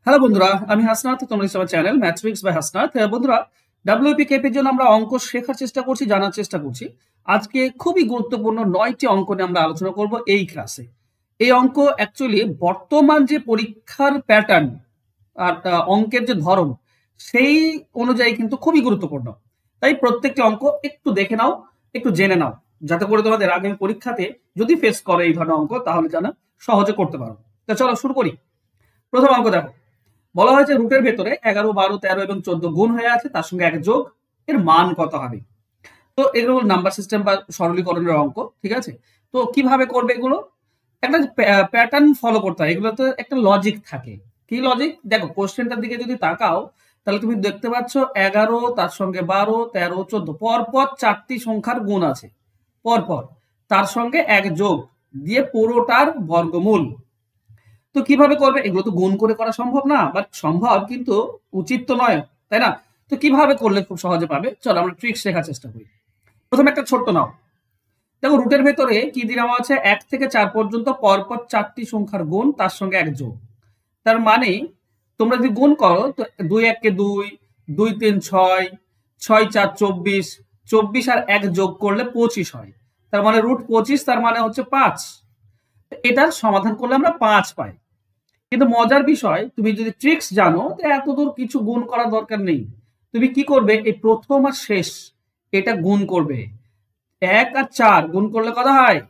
Hello বন্ধুরা, আমি হাসনাত। তোমরা আমার চ্যানেল ম্যাথমেটিক্স বাই হাসনাত। বন্ধুরা, ডাব্লিউপি কেপির জন্য আমরা অঙ্ক শেখার চেষ্টা করছি, জানার চেষ্টা করছি। আজকে খুবই গুরুত্বপূর্ণ 9টি অঙ্ক নিয়ে আমরা আলোচনা করব এই ক্লাসে। এই অঙ্ক অ্যাকচুয়ালি বর্তমান যে পরীক্ষার প্যাটার্ন আর অঙ্কের যে ধরন সেই অনুযায়ী কিন্তু খুবই গুরুত্বপূর্ণ। তাই প্রত্যেকটি অঙ্ক একটু দেখে নাও, একটু জেনে নাও, যাতে করে তোমাদের আগামী পরীক্ষাতে যদি ফেস করে এই ধরনের অঙ্ক তাহলে যেন সহজে করতে পারো। তো চলো শুরু করি। প্রথম অঙ্ক দেখো, বলা হয়েছে রুটের ভেতরে 11, 12, 13 এবং 14 গুণ হয়ে আছে, তার সঙ্গে এক যোগ, এর মান কত হবে? তো এগুলো নাম্বার সিস্টেম বা সরলীকরণের অঙ্ক, ঠিক আছে? তো কিভাবে করবে এগুলো? একটা প্যাটার্ন ফলো করতে হয়, এগুলোতে একটা লজিক থাকে। কি লজিক? দেখো কোশ্চেনটার দিকে যদি তাকাও তাহলে তুমি দেখতে পাচ্ছ 11, তার সঙ্গে 12, 13, 14 পরপর 4টি সংখ্যার গুণ আছে, পরপর তার সঙ্গে এক যোগ দিয়ে পুরোটার বর্গমূল। তো কিভাবে করবে? এগুলো তো গুণ করে করা সম্ভব না, বাট সম্ভব, কিন্তু উচিত তো নয়, তাই না? তো কিভাবে করলে খুব সহজে পাবে? চলো আমরা ট্রিক্স শেখার চেষ্টা করি। প্রথমে একটা ছোট্ট নাও। দেখো রুটের ভেতরে কি দেওয়া আছে? 1 থেকে 4 পর্যন্ত পরপর 4টি সংখ্যার গুণ, তার সঙ্গে এক যোগ। তার মানে তোমরা যদি গুণ করো তো 2 1 কে 2, 2 3 6, 6 4 24, 24 আর এক যোগ করলে 25 হয়। তার মানে রুট 25, তার মানে হচ্ছে 5। এটার সমাধান করলে আমরা 5 পাই। কিন্তু মজার বিষয়, তুমি যদি ট্রিক্স জানো তো এত দূর কিছু গুণ করার দরকার নেই। তুমি কি করবে? এই প্রথম আর শেষ এটা গুণ করবে। 1 আর 4 গুণ করলে কত হয়?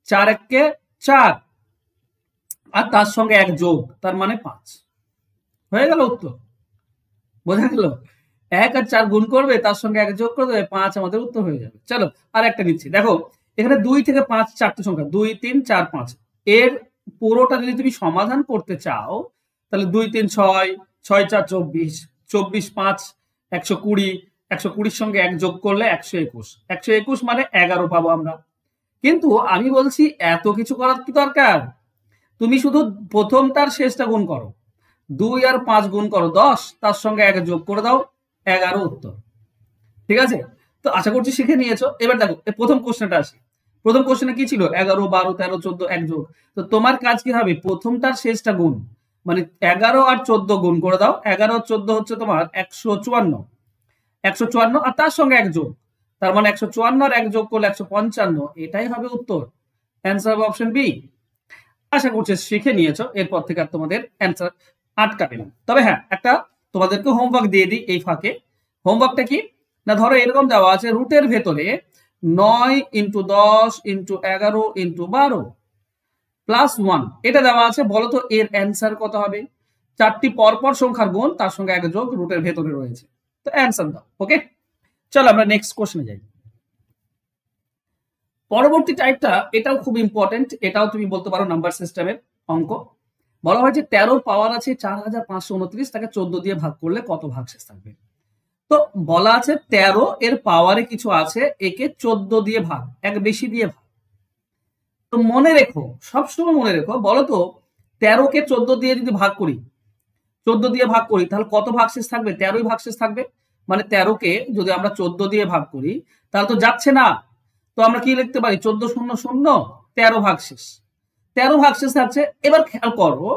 4 1 কে 4, আর তার সঙ্গে এক যোগ, তার মানে 5 হয়ে গেল উত্তর। বোঝা গেল? 1 আর 4 গুণ করবে, তার সঙ্গে এক যোগ করে দেবে, 5 আমাদের উত্তর হয়ে যাবে। চলো আর একটা নিচ্ছি। দেখো এখানে 2 থেকে 5 4টি সংখ্যা, 2 3 4 5। এর পুরোটা যদি তুমি সমাধান করতে চাও তাহলে 2 3 6, 6 4 24, 24 5 120, 120 সঙ্গে এক যোগ করলে 121, 121 মানে 11 পাবো আমরা। কিন্তু আমি বলছি এত কিছু করার কি দরকার? তুমি শুধু প্রথমটার শেষটা গুণ করো। 2 আর 5 গুণ করো 10, তার সঙ্গে এক যোগ করে দাও, 11 উত্তর। ঠিক আছে? তো আশা করছি শিখে নিয়েছো। এবার দেখো প্রথম কোশ্চেনটা আসি। প্রথম কোশ্চেনে কি ছিল? 11, 12, 13, 14 এক যোগ। তো তোমার কাজ কি হবে? প্রথমটার শেষটা গুণ, মানে 11 আর 14 গুণ করে দাও। 11 আর 14 হচ্ছে তোমার 154, 154 আর তার সঙ্গে এক যোগ, তার মানে 154 আর এক যোগ করলে 155। এটাই হবে উত্তর। অ্যান্সার হবে অপশন বি। আশা করছি শিখে নিয়েছো, এরপর থেকে আর তোমাদের অ্যান্সার আটকাবে না। তবে হ্যাঁ, একটা তোমাদেরকে হোমওয়ার্ক দিয়ে দিই এই ফাঁকে। হোমওয়ার্কটা কি না, ধরো এরকম দেওয়া আছে রুটের ভেতরে 9 × 10 × 11 × 12 প্লাস 1 এটা দেওয়া আছে। বলো তো এর অ্যান্সার কত হবে? 4টি পরপর সংখ্যার গুণ, তার সঙ্গে এক যোগ, রুটের ভেতরে রয়েছে। তো অ্যান্সার দাও। ওকে, চলো আমরা নেক্সট কোশ্চেনে যাই। পরবর্তী টাইপটা এটাও খুব ইম্পর্টেন্ট, এটাও তুমি বলতে পারো নাম্বার সিস্টেমের অঙ্ক। বলা হয়েছে 13 পাওয়ার আছে 4529, তাকে 14 দিয়ে ভাগ করলে কত ভাগশেষ থাকবে? তো বলা আছে 13 এর পাওয়ারে কিছু আছে, একে 14 দিয়ে ভাগ, এক বেশি দিয়ে ভাগ। তো মনে রেখো, সবসময় মনে রেখো, বলো তো 13 কে 14 দিয়ে যদি ভাগ করি, 14 দিয়ে ভাগ করি, তাহলে কত ভাগশেষ থাকবে? 13ই ভাগশেষ থাকবে। মানে 13 কে যদি আমরা 14 দিয়ে ভাগ করি তাহলে তো যাচ্ছে না। তো আমরা কি লিখতে পারি? 14 0 0, 13 ভাগশেষ, 13 ভাগশেষ থাকছে। এবার খেয়াল করো,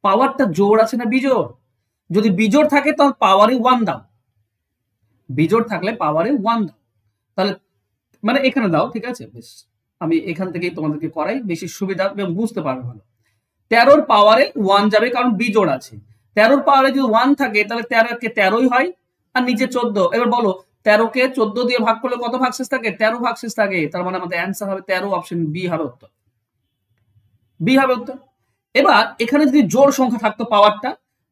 পাওয়ারটা জোড় আছে না বিজোড়? যদি বিজোড় থাকে তাহলে পাওয়ারে 1 দাও, বিজোড় থাকলে পাওয়ারে 1 দাও। তাহলে মানে এখানে দাও, ঠিক আছে? বেশ, আমি এখান থেকেই তোমাদেরকে করাই, বেশি সুবিধা এবং বুঝতে পারবে ভালো। 13 পাওয়ারে 1 যাবে, কারণ বিজোড় আছে। 13 পাওয়ারে যদি 1 থাকে তাহলে 13 কে 13ই হয়, আর নিচে 14। এবার বলো 13 কে 14 দিয়ে ভাগ করলে কত ভাগশেষ থাকে? 13 ভাগশেষ থাকে। তার মানে আমাদের অ্যান্সার হবে 13, অপশন বি হবে উত্তর। বি হবে উত্তর। এবার এখানে যদি জোড় সংখ্যা থাকতো,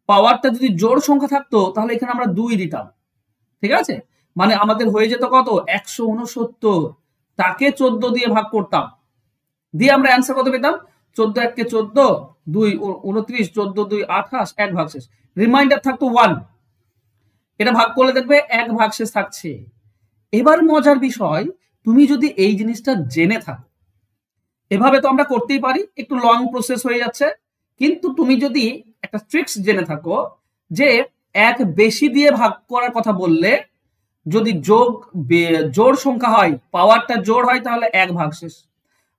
পাওয়ারটা যদি জোড় সংখ্যা থাকতো তাহলে এখানে আমরা 2 দিতাম, ঠিক আছে? মানে আমাদের হয়ে যেত কত? 169, তাকে 14 দিয়ে ভাগ করতাম, দিয়ে আমরা অ্যান্সার কত পেতাম? 14 1 কে 14, 2 29, 14 2 28, এক ভাগশেষ। রিমাইন্ডার থাকতো 1, এটা ভাগ করলে দেখবে এক ভাগশেষ থাকছে। এবার মজার বিষয়, তুমি যদি এই জিনিসটা জেনে থাকো, এভাবে তো আমরা করতেই পারি, একটু লং প্রসেস হয়ে যাচ্ছে। কিন্তু তুমি যদি একটা ট্রিক্স জেনে থাকো যে এক বেশি দিয়ে ভাগ করার কথা বললে, যদি জোড় সংখ্যা হয়, পাওয়ারটা জোড় হয়, তাহলে এক ভাগশেষ।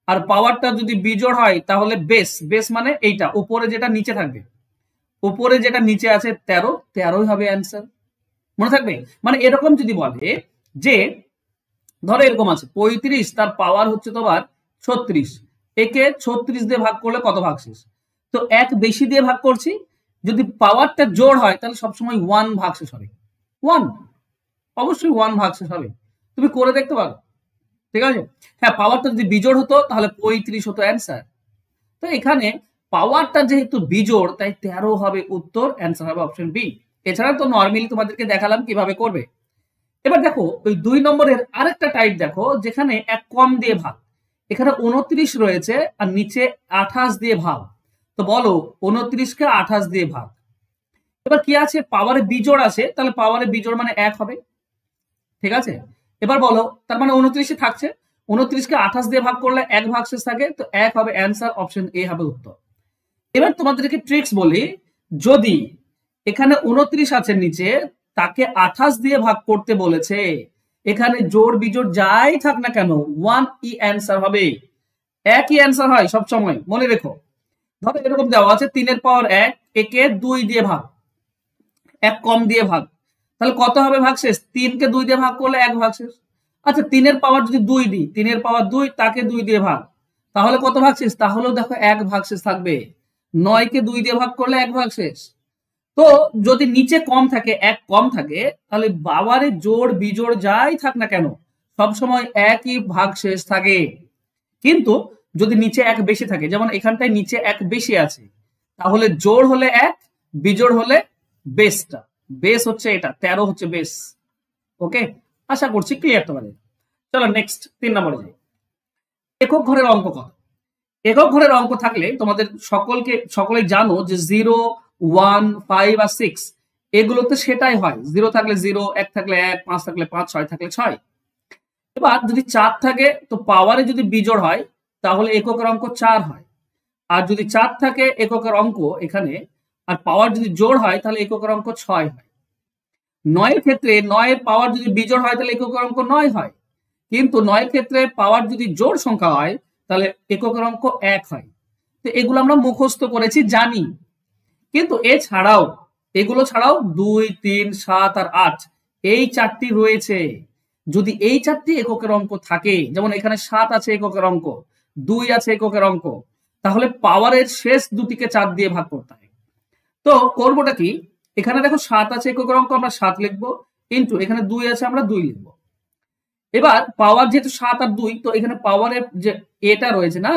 আর পাওয়ারটা যদি বিজোড় হয় তাহলে বেস মানে এইটা উপরে যেটা নিচে থাকবে, উপরে যেটা নিচে আছে 13, 13ই হবে অ্যান্সার। মনে থাকবে? মানে এরকম যদি বলে যে ধরো এরকম আছে 35 তার পাওয়ার হচ্ছে তোমার 36, একে 36 দিয়ে ভাগ করলে কত ভাগশেষ? তো এক বেশি দিয়ে ভাগ করছি, যদি পাওয়ারটা জোড় হয় তাহলে সবসময় 1 ভাগশেষ হবে। 1, অবশ্যই 1 ভাগশেষ হবে। তুমি করে দেখতে পারো, ঠিক আছে? হ্যাঁ, পাওয়ারটা যদি বিজোড় হতো তাহলে 35 হতো অ্যান্সার। তো এখানে পাওয়ারটা যেহেতু বিজোড় তাই 13 হবে উত্তর, অ্যান্সার হবে অপশন বি। এছাড়া তো নর্মালি তোমাদেরকে দেখালাম কিভাবে করবে। এবার দেখো ওই 2 নম্বরের আরেকটা টাইপ দেখো, যেখানে এক কম দিয়ে ভাগ। এখানে 29 রয়েছে আর নিচে 28 দিয়ে ভাগ। তো বলো 29কে 28 দিয়ে ভাগ। এবার কি আছে, পাওয়ারে বিজোড় আছে, তাহলে পাওয়ারে বিজোড় মানে 1 হবে, ঠিক আছে? এবার বলো তার মানে 29 থাকছে, 29কে 28 দিয়ে ভাগ করলে 1 ভাগশেষ থাকে, তো 1 হবে অ্যান্সার, অপশন এ হবে উত্তর। এবার তোমাদেরকে ট্রিক্স বলি, যদি এখানে 29 আছে নিচে, তাকে 28 দিয়ে ভাগ করতে বলেছে, এখানে জোড় বিজোড় যাই থাক না কেন 1 ই অ্যান্সার হবে, একই অ্যান্সার হয় সব সময়, মনে রেখো। ধরো এরকম দেওয়া আছে 3 এর পাওয়ার 1, একে 2 দিয়ে ভাগ, 1 কম দিয়ে ভাগ, তাহলে কত হবে ভাগশেষ? 3 কে 2 দিয়ে ভাগ করলে 1 ভাগশেষ। আচ্ছা 3 এর পাওয়ার যদি 2 দিই, 3 এর পাওয়ার 2, তাকে 2 দিয়ে ভাগ, তাহলে কত ভাগশেষ? তাহলেও দেখো 1 ভাগশেষ থাকবে। 9 কে 2 দিয়ে ভাগ করলে 1 ভাগশেষ। তো যদি নিচে কম থাকে, 1 কম থাকে, তাহলে বাবারে জোড় বিজোড় যাই থাক না কেন সবসময় একই ভাগশেষ থাকে। কিন্তু যদি নিচে 1 বেশি থাকে, যেমন এখানটায় নিচে 1 বেশি আছে, তাহলে জোড় হলে 1, বিজোড় হলে বেসটা, বেস হচ্ছে এটা, 13 হচ্ছে বেস। ওকে, আশা করছি ক্লিয়ার তোমাদের। চলো নেক্সট 3 নম্বরে যাই। একক ঘরের অঙ্ক কত? একক ঘরের অঙ্ক থাকলে তোমাদের সকলেই জানো যে 0, 1, 5 আর 6 এগুলোতে সেটাই হয়, 0 থাকলে 0, 1 থাকলে 1, 5 থাকলে 5, 6 থাকলে 6। এবার যদি 4 থাকে তো পাওয়ারে যদি বিজোড় হয় তাহলে এককের অঙ্ক 4 হয়, আর যদি 4 থাকে এককের অঙ্ক এখানে, আর পাওয়ার যদি জোড় হয় তাহলে এককের অঙ্ক 6 হয়। 9 এর ক্ষেত্রে 9 এর পাওয়ার যদি বিজোড় হয় তাহলে এককের অঙ্ক 9 হয়, কিন্তু 9 এর ক্ষেত্রে পাওয়ার যদি জোড় সংখ্যা হয় তাহলে এককের অঙ্ক 1 হয়। তো এগুলো আমরা মুখস্থ করেছি, জানি, কিন্তু এগুলো ছাড়াও 2, 3, 7 আর 8 এই 4টি রয়েছে। যদি এই 4টি এককের অঙ্ক থাকে, যেমন এখানে 7 আছে এককের অঙ্ক, 2 আছে এককের অঙ্ক, তাহলে পাওয়ারের শেষ দুটিকে 4 দিয়ে ভাগ করতে হয়। তো করবোটা কি, এখানে দেখো 7 আছে এককের অঙ্ক, আমরা 7 লিখবো, কিন্তু এখানে 2 আছে আমরা 2 লিখবো। এবার পাওয়ার যেহেতু 7 আর 2, তো এখানে পাওয়ারের যে এটা রয়েছে না,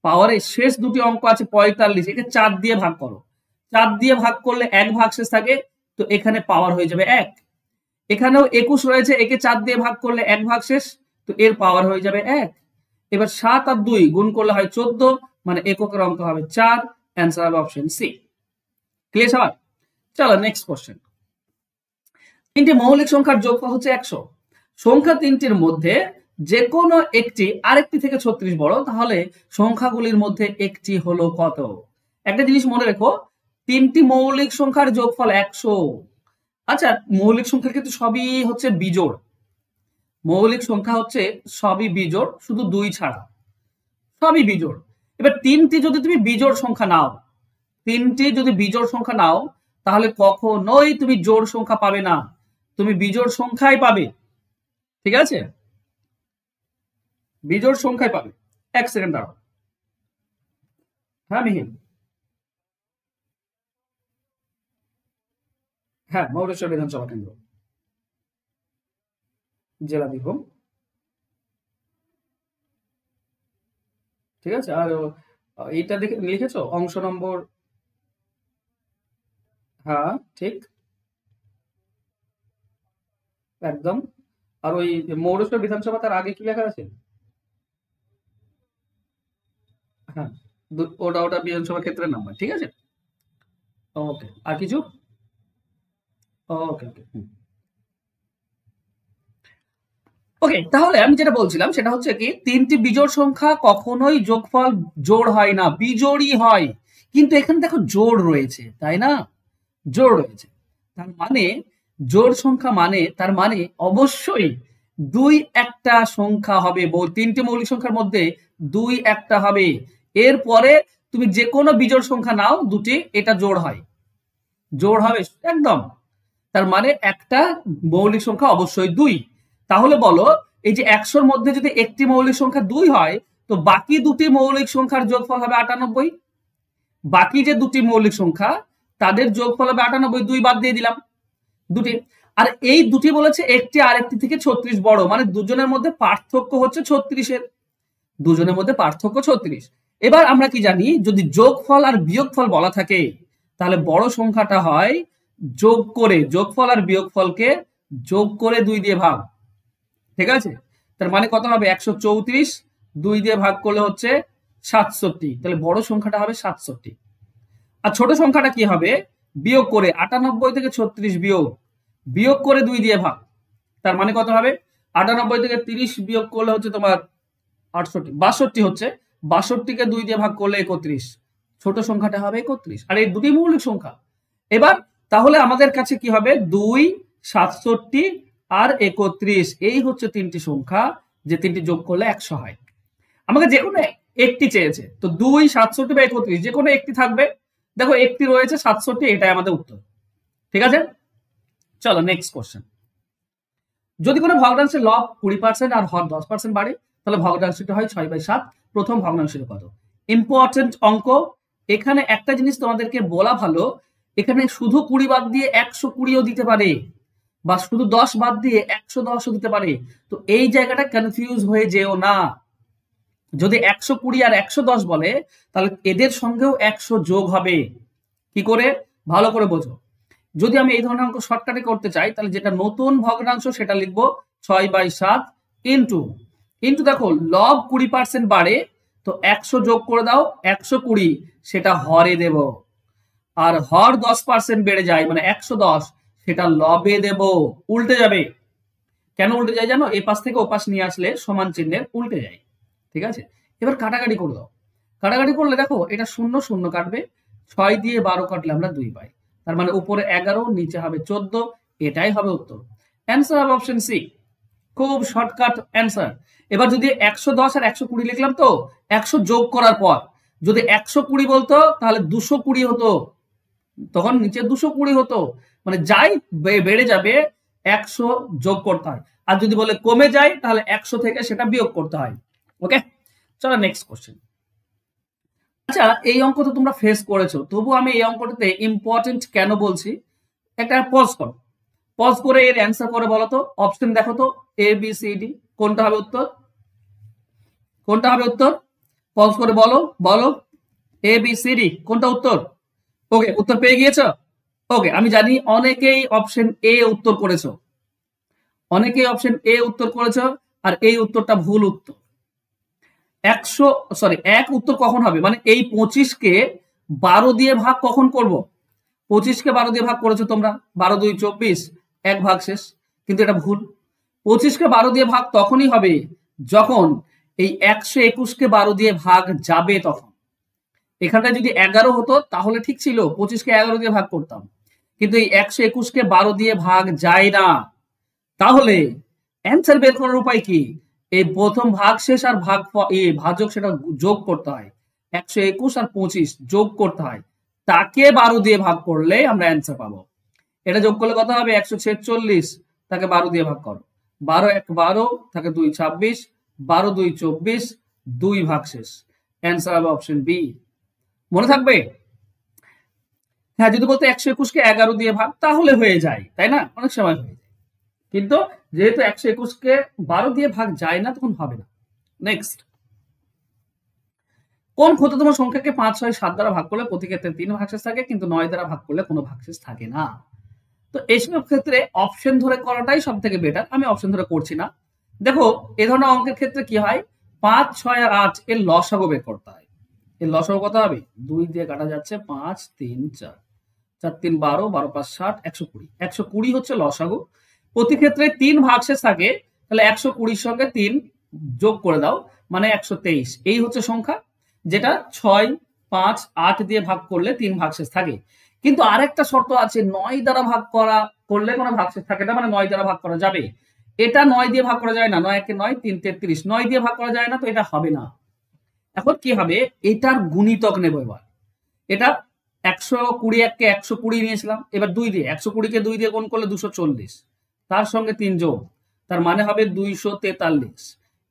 পাওয়ারের শেষ দুটি অঙ্ক আছে 45, একে 4 দিয়ে ভাগ করো, 4 দিয়ে ভাগ করলে 1 ভাগশেষ থাকে, তো এখানে পাওয়ার হয়ে যাবে 1। এখানেও 21 রয়েছে, একে 4 দিয়ে ভাগ করলে 1 ভাগশেষ, তো এর পাওয়ার হয়ে যাবে 1। এবার 7 আর 2 গুণ করলে হয় 14, মানে এককের অঙ্ক হবে 4, অ্যান্সার হবে অপশন সি। ক্লিয়ার সবার? চলো নেক্সট কোশ্চেন। 3টি মৌলিক সংখ্যার যোগফল হচ্ছে 100। সংখ্যা 3টির মধ্যে যে কোনো একটি আরেকটি থেকে 36 বড়, তাহলে সংখ্যাগুলির মধ্যে একটি হলো কত? একটা জিনিস মনে রেখো, 3টি মৌলিক সংখ্যার যোগফল 100। আচ্ছা, মৌলিক সংখ্যা কিন্তু সবই হচ্ছে বিজোড়, মৌলিক সংখ্যা হচ্ছে সবই বিজোড়, শুধু 2 ছাড়া সবই বিজোড়। এবার 3টি যদি তুমি বিজোড় সংখ্যা নাও, 3টি যদি বিজোড় সংখ্যা নাও, তাহলে কখনোই তুমি জোড় সংখ্যা পাবে না, তুমি বিজোড় সংখ্যাই পাবে, ঠিক আছে? বিজোড় সংখ্যায় পাবে। 1 সেকেন্ড দাঁড়াও। হ্যাঁ মিহির, হ্যাঁ, মৌলেশ্বর বিধানসভা কেন্দ্র, জেলা বীরভূম, ঠিক আছে? আর এইটা দেখে লিখেছো অংশ নম্বর? হ্যাঁ ঠিক, একদম। আর ওই মৌলেশ্বর বিধানসভা তার আগে কি লেখা আছে? হ্যাঁ, ওটা বিধানসভা ক্ষেত্রের নাম্বার, ঠিক আছে? ওকে, আর কিছু? ওকে ওকে ওকে, তাহলে আমি যেটা বলছিলাম সেটা হচ্ছে কি, 3টি বিজোড় সংখ্যা কখনোই যোগফল জোড় হয় না, বিজোড়ই হয়। কিন্তু এখানে দেখো জোড় রয়েছে, তাই না? জোড় রয়েছে, তার মানে জোড় সংখ্যা মানে তার মানে অবশ্যই 2 একটা সংখ্যা হবে, 3টি মৌলিক সংখ্যার মধ্যে 2 একটা হবে। এরপরে তুমি যে কোনো বিজোড় সংখ্যা নাও, দুটি, এটা জোড় হয়। জোড় হবে একদম। তার মানে একটা মৌলিক সংখ্যা অবশ্যই 2। তাহলে বলো এই যে 100-র মধ্যে যদি একটি মৌলিক সংখ্যা 2 হয়, তো বাকি দুটি মৌলিক সংখ্যার যোগফল হবে 98। বাকি যে দুটি মৌলিক সংখ্যা তাদের যোগফল হবে 98, 2 বাদ দিয়ে দিলাম দুটি। আর এই দুটি বলেছে একটি আরেকটি থেকে 36 বড়, মানে দুজনের মধ্যে পার্থক্য হচ্ছে 36-এর। দুজনের মধ্যে পার্থক্য 36। এবার আমরা কি জানি, যদি যোগফল আর বিয়োগফল বলা থাকে তাহলে বড় সংখ্যাটা হয় যোগ করে, যোগফল আর বিয়োগফলকে যোগ করে 2 দিয়ে ভাগ। ঠিক আছে, তার মানে কত হবে 134, 2 দিয়ে ভাগ করলে হচ্ছে 67। তাহলে বড় সংখ্যাটা হবে 67। আর ছোট সংখ্যাটা কি হবে, বিয়োগ করে 98 থেকে 36 বিয়োগ, বিয়োগ করে 2 দিয়ে ভাগ। তার মানে কত হবে 98 থেকে 30 বিয়োগ করলে হচ্ছে তোমার 68, 62 হচ্ছে। 62কে 2 দিয়ে ভাগ করলে 31, ছোট সংখ্যাটা হবে 31। আর এই দুটি মৌলিক সংখ্যা। এবার তাহলে আমাদের কাছে কি হবে 2, 67 আর 31, এই হচ্ছে তিনটি সংখ্যা যে তিনটি যোগ করলে 100 হয়। আমাকে যে কোনো একটি চেয়েছে, তো 2, 67 বা 31 যে কোনো একটি থাকবে। দেখো একটি রয়েছে 67, এটাই আমাদের উত্তর। ঠিক আছে, চলো নেক্সট কোশ্চেন। যদি কোনো ভগ্নাংশের লব 20% আর হর 10% বাড়ে, তাহলে ভগ্নাংশটা হয় 6/7। প্রথম ভগ্নাংশের কত? ইম্পর্টেন্ট অঙ্ক। এখানে একটা জিনিস তোমাদেরকে বলা ভালো, এখানে শুধু 20 বাদ দিয়ে 120ও দিতে পারে, বা শুধু 10 বাদ দিয়ে 110ও দিতে পারে। তো এই জায়গাটা কনফিউজ হয়ে যেও না। যদি 120 আর 110 বলে তাহলে এদের সঙ্গেও 100 যোগ হবে। কি করে? ভালো করে বোঝো। যদি আমি এই ধরনের অঙ্ক শর্টকাটে করতে চাই, তাহলে যেটা নতুন ভগ্নাংশ সেটা লিখবো 6/7 ইন্টু দেখো লব 20% বাড়ে, তো 100 যোগ করে দাও 120, সেটা হরে দেব। আর হর 10% বেড়ে যায় মানে 110, সেটা লবে দেব। উল্টে যাবে। কেন উল্টে যায় জানো? এই পাশ থেকে ও পাশ নিয়ে আসলে সমান চিহ্নের উল্টে যায়। ঠিক আছে, এবার কাটাকাটি করে দাও। কাটাকাটি করলে দেখো এটা 0 0 কাটবে, 6 দিয়ে 12 কাটলে আমরা 2 পাই। তার মানে উপরে 11, নিচে হবে 14। এটাই হবে উত্তর। অ্যান্সার হবে অপশন সি। খুব শর্টকাট অ্যান্সার। এবার যদি 110 আর 120 লিখলাম, তো 100 যোগ করার পর যদি 120 বলতো তাহলে 220 হতো, তখন নিচে 220 হতো। মানে যাই বেড়ে যাবে 100 যোগ করতে হয়, আর যদি বলে কমে যায় তাহলে 100 থেকে সেটা বিয়োগ করতে হয়। ওকে, চলো নেক্সট কোশ্চেন। আচ্ছা, এই অঙ্ক তো তোমরা ফেস করেছো, তবু আমি এই অঙ্কটাতে ইম্পর্টেন্ট কেন বলছি, একটা পজ করো। পজ করে এর অ্যান্সার করে বলো তো। অপশন দেখো তো, এ বি সি ডি, কোনটা হবে উত্তর? কোনটা হবে উত্তর? পজ করে বলো বলো, এ বি সি ডি কোনটা উত্তর? ওকে, উত্তর পেয়ে গিয়েছো? ওকে, আমি জানি অনেকেই অপশন এ উত্তর করেছো, অনেকেই অপশন এ উত্তর করেছো, আর এই উত্তরটা ভুল উত্তর। 1 উত্তর কখন হবে, মানে এই 25কে 12 দিয়ে ভাগ কখন করব? 25কে 12 দিয়ে ভাগ করেছো তোমরা, 12 2 24, 1 ভাগ শেষ। কিন্তু এটা ভুল। 25কে 12 দিয়ে ভাগ তখনই হবে যখন এই 121কে 12 দিয়ে ভাগ যাবে তখন। এখানটায় যদি 11 হতো তাহলে ঠিক ছিল, 25কে 11 দিয়ে ভাগ করতাম। কিন্তু এই 121কে 12 দিয়ে ভাগ যায় না। তাহলে অ্যান্সার বের করার উপায় কি? এই প্রথম ভাগ শেষ আর ভাজক সেটা যোগ করতে হয়। 121 আর 25 যোগ করতে হয়, তাকে 12 দিয়ে ভাগ করলে আমরা অ্যান্সার পাবো। এটা যোগ করলে কত হবে? 146, তাকে 12 দিয়ে ভাগ করো। 12 1 12, তাকে 2 26, 12 2 24, 2 ভাগ শেষ। অ্যান্সার হবে অপশন বি। মনে থাকবে? হ্যাঁ, যদি বলতে 121কে 11 দিয়ে ভাগ তাহলে হয়ে যায়, তাই না? অনেক সময় হয়ে যায়, কিন্তু যেহেতু 121কে 12 দিয়ে ভাগ যায় না, তখন হবে না। নেক্সট, কোন ক্ষুদ্রতম সংখ্যাকে 5 6 7 দ্বারা ভাগ করলে প্রতি ক্ষেত্রে 3 ভাগশেষ থাকে, কিন্তু 9 দ্বারা ভাগ করলে কোনো ভাগশেষ থাকে না? তো এইসব ক্ষেত্রে অপশন ধরে করাটাই সব থেকে বেটার। আমি অপশন ধরে করছি না। দেখো এই ধরনের অঙ্কের ক্ষেত্রে কি হয়, 5 6 আর 8 এর লসাগু বের করতে হয়। এর লসাগু কত হবে? 2 দিয়ে কাটা যাচ্ছে, 5 3 4, 4 3 12, 12 5 60, 120। 120 হচ্ছে লসাগু। প্রতি ক্ষেত্রে 3 ভাগশেষ থাকে, তাহলে 120 সঙ্গে 3 যোগ করে দাও, মানে 123। এই হচ্ছে সংখ্যা যেটা 6 5 8 দিয়ে ভাগ করলে 3 ভাগশেষ থাকে। কিন্তু আরেকটা শর্ত আছে, 9 দ্বারা ভাগ করলে কোনো ভাগশেষ থাকে না, মানে 9 দ্বারা ভাগ করা যাবে। এটা 9 দিয়ে ভাগ করা যায় না, 9 একে 9, 3 33, 9 দিয়ে ভাগ করা যায় না, তো এটা হবে না। এখন কি হবে, এটার গুণিতক নেব। এবার এটা 120 কে 120 নিয়েছিলাম, এবার 2 দিয়ে 120 কে 2 দিয়ে গুণ করলে 240, তার সঙ্গে 3 যোগ, তার মানে হবে 243।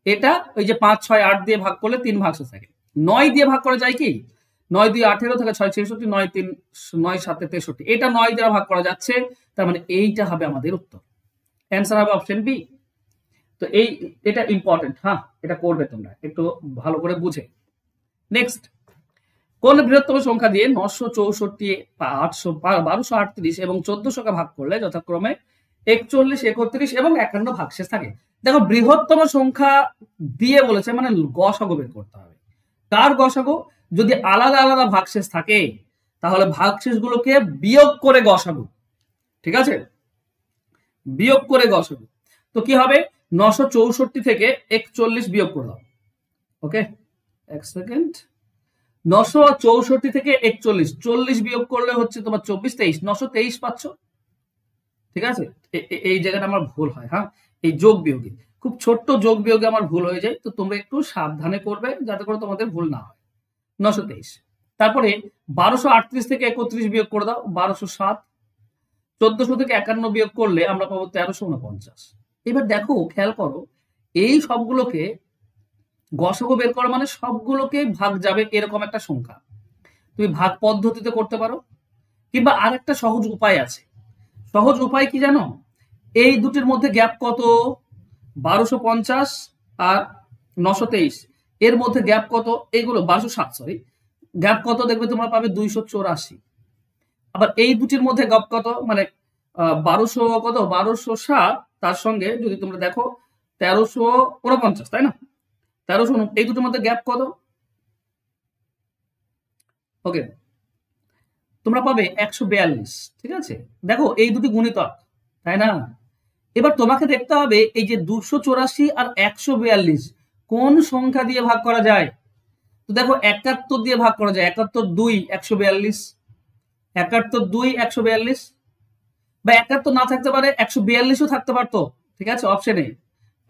এটা ওই যে 5 6 8 দিয়ে ভাগ করলে 3 ভাগশেষ থাকে। 9 দিয়ে ভাগ করা যায় কি? 9 2 18 থাকে, 6 66, 9 3 9 7 63, এটা 9 দ্বারা ভাগ করা যাচ্ছে, তার মানে এইটা হবে আমাদের উত্তর। অ্যান্সার হবে অপশন বি। তো এটা ইম্পর্টেন্ট, হ্যাঁ, এটা করবে তোমরা একটু ভালো করে বুঝে। নেক্সট, কোন বৃহত্তম সংখ্যা দিয়ে 964, 1238 এবং 1400 কে ভাগ করলে যথাক্রমে 41, 31 এবং 51 ভাগশেষ থাকে? দেখো, বৃহত্তম সংখ্যা দিয়ে বলেছে মানে গসাগু বের করতে হবে। কার গসাগু? যদি আলাদা আলাদা ভাগশেষ থাকে তাহলে ভাগশেষগুলোকে বিয়োগ করে গসাগু, ঠিক আছে, বিয়োগ করে গসাগু। তো কি হবে? 964 থেকে 41 বিয়োগ করে দাও। ওকে, এক সেকেন্ড। 964 থেকে 41, 40 বিয়োগ করলে হচ্ছে তোমার 24 23, 923 পাচ্ছ, ঠিক আছে। এই জায়গাটা আমার ভুল হয়, হ্যাঁ, এই যোগ বিয়োগে, খুব ছোট্ট যোগ বিয়োগে আমার ভুল হয়ে যায়, তো তোমরা একটু সাবধানে করবে যাতে করে তোমাদের ভুল না হয়। 923, তারপরে 1238 থেকে 31 বিয়োগ করে দাও, 1207। 1400 থেকে 51 বিয়োগ করলে আমরা পাবো 1349। এবার দেখো, খেয়াল করো, এই সবগুলোকে গসাগু বের করা মানে সবগুলোকে ভাগ যাবে এরকম একটা সংখ্যা। তুমি ভাগ পদ্ধতিতে করতে পারো, কিংবা আর একটা সহজ উপায় আছে। সহজ উপায় কি জানো? এই দুটির মধ্যে গ্যাপ কত? 1250 আর 923, এর মধ্যে গ্যাপ কত? এইগুলো 1207, সরি, গ্যাপ কত দেখবে তোমরা পাবে 284। আবার এই দুটির মধ্যে গ্যাপ কত, মানে 1207, তার সঙ্গে যদি তোমরা দেখো 1349, তাই না? 1300, এই দুটোর মধ্যে গ্যাপ কত? ওকে, তোমরা পাবে 142, ঠিক আছে। দেখো, এই দুটি গুণিতক, তাই না? এবার তোমাকে দেখতে হবে এই যে 284 আর 142 কোন সংখ্যা দিয়ে ভাগ করা যায়। তো দেখো, 71 দিয়ে ভাগ করা যায়, 71 2 142, 71 2 142, বা 71 না থাকতে পারে 142ও থাকতে পারতো, ঠিক আছে, অপশনে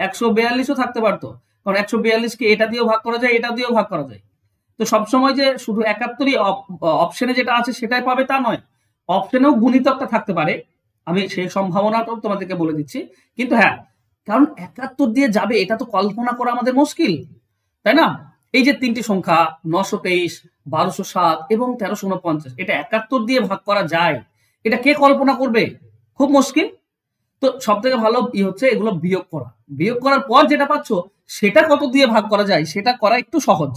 142ও থাকতে পারতো, কারণ 142 কে এটা দিয়েও ভাগ করা যায়, এটা দিয়েও ভাগ করা যায়। তো সবসময় যে শুধু 71ই অপশনে যেটা আছে সেটাই পাবে তা নয়, অপশনেও গুণিতকটা থাকতে পারে, আমি সেই সম্ভাবনাটাও তোমাদেরকে বলে দিচ্ছি। কিন্তু হ্যাঁ, কারণ 71 দিয়ে যাবে এটা তো কল্পনা করা আমাদের মুশকিল, তাই না? এই যে তিনটি সংখ্যা 923, 1207 এবং 1349, এটা 71 দিয়ে ভাগ করা যায়, এটা কে কল্পনা করবে? খুব মুশকিল। তো সব থেকে ভালো হচ্ছে এগুলো বিয়োগ করা। বিয়োগ করার পর যেটা পাচ্ছ সেটা কত দিয়ে ভাগ করা যায় সেটা করা একটু সহজ।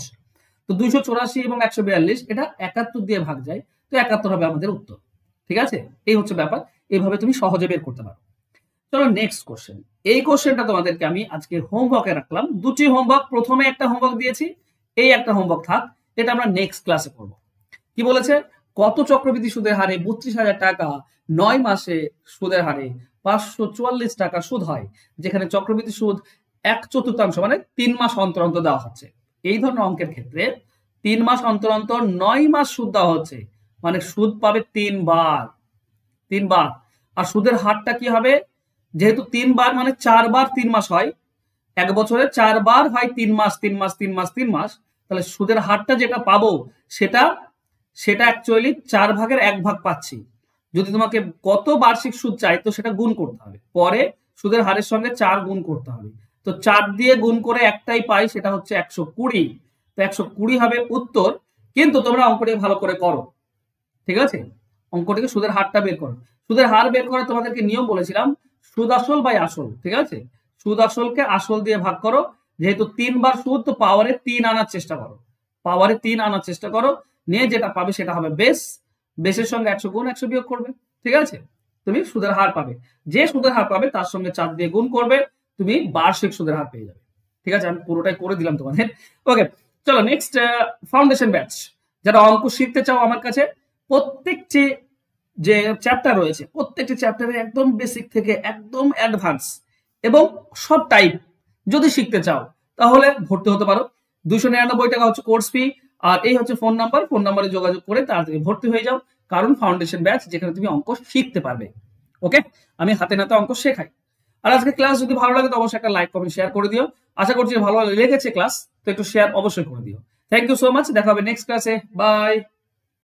তো 284 এবং 142 এটা 71 দিয়ে ভাগ যায়, তো 71 হবে আমাদের উত্তর, ঠিক আছে। এই হচ্ছে ব্যাপার, এইভাবে তুমি সহজে বের করতে পারো। চলো নেক্সট কোশ্চেন। এই কোশ্চেনটা তোমাদেরকে আমি আজকে হোমওয়ার্কে রাখলাম, দুটি হোমওয়ার্ক, প্রথমে একটা হোমওয়ার্ক দিয়েছি, এই একটা হোমওয়ার্ক থাক, এটা আমরা নেক্সট ক্লাসে করব। কি বলেছে? কত চক্রবৃদ্ধি সুদের হারে 32,000 টাকা 9 মাসে সুদের হারে 544 টাকা সুদ হয়, যেখানে চক্রবৃদ্ধি সুদ 1/4 মানে 3 মাস অন্তর অন্তর দেওয়া হচ্ছে। এই ধরনের অঙ্কের ক্ষেত্রে 3 মাস অন্তর অন্তর 9 মাস সুদ দেওয়া হচ্ছে, মানে সুদ পাবে 3 বার। আর সুদের হারটা কি হবে? যেহেতু 3 বার মানে 4 বার 3 মাস হয়, এক বছরে 4 বার হয় 3 মাস 3 মাস 3 মাস 3 মাস, তাহলে সুদের হারটা যেটা পাবো সেটা অ্যাকচুয়ালি 4 ভাগের 1 ভাগ পাচ্ছি। যদি তোমাকে কত বার্ষিক সুদ চাই তো সেটা গুণ করতে হবে, পরে সুদের হারের সঙ্গে 4 গুণ করতে হবে। তো 4 দিয়ে গুণ করে একটাই পাই, সেটা হচ্ছে 120। তো 120 হবে উত্তর। কিন্তু তোমরা অঙ্কটি ভালো করে করো, ঠিক আছে, অঙ্কটিকে সুদের হারটা বের করো। সুদের হার বের করে তোমাদেরকে নিয়ম বলেছিলাম, সুদ আসল বাই আসল, ঠিক আছে। সুদ আসলকে আসল দিয়ে ভাগ করো, যেহেতু 3 বার সুদ, তো পাওয়ারে 3 আনার চেষ্টা করো, পাওয়ারে 3 আনার চেষ্টা করো, নিয়ে যেটা পাবে সেটা হবে বেস, বেসের সঙ্গে 100 গুণ 100 বিয়োগ করবে, ঠিক আছে। তুমি সুদের হার পাবে, যে সুদের হার পাবে তার সঙ্গে 4 দিয়ে গুণ করবে, তুমি বার্ষিক সুদের হার পেয়ে যাবে, ঠিক আছে। আমি পুরোটাই করে দিলাম তোমাদের। ওকে, চলো নেক্সট, ফাউন্ডেশন ব্যাচ। যারা অঙ্ক শিখতে চাও আমার কাছে, প্রত্যেকটি যে চ্যাপ্টার রয়েছে প্রত্যেকটি চ্যাপ্টারে একদম বেসিক থেকে একদম অ্যাডভান্স এবং সব টাইপ যদি শিখতে চাও তাহলে ভর্তি হতে পারো। 299 টাকা হচ্ছে কোর্স ফি, আর এই হচ্ছে ফোন নাম্বারে যোগাযোগ করে তাড়াতাড়ি ভর্তি হয়ে যাও, কারণ ফাউন্ডেশন ব্যাচ যেখানে তুমি অঙ্ক শিখতে পারবে। ওকে, আমি হাতে নাতে অঙ্ক শেখাই। আর আজকে ক্লাস যদি ভালো লাগে তো অবশ্যই একটা লাইক কমেন্ট শেয়ার করে দিও। আশা করছি ভালো লেগেছে ক্লাস, তো একটু শেয়ার অবশ্যই করে দিও। থ্যাংক ইউ সো মাচ, দেখা হবে নেক্সট ক্লাসে, বাই।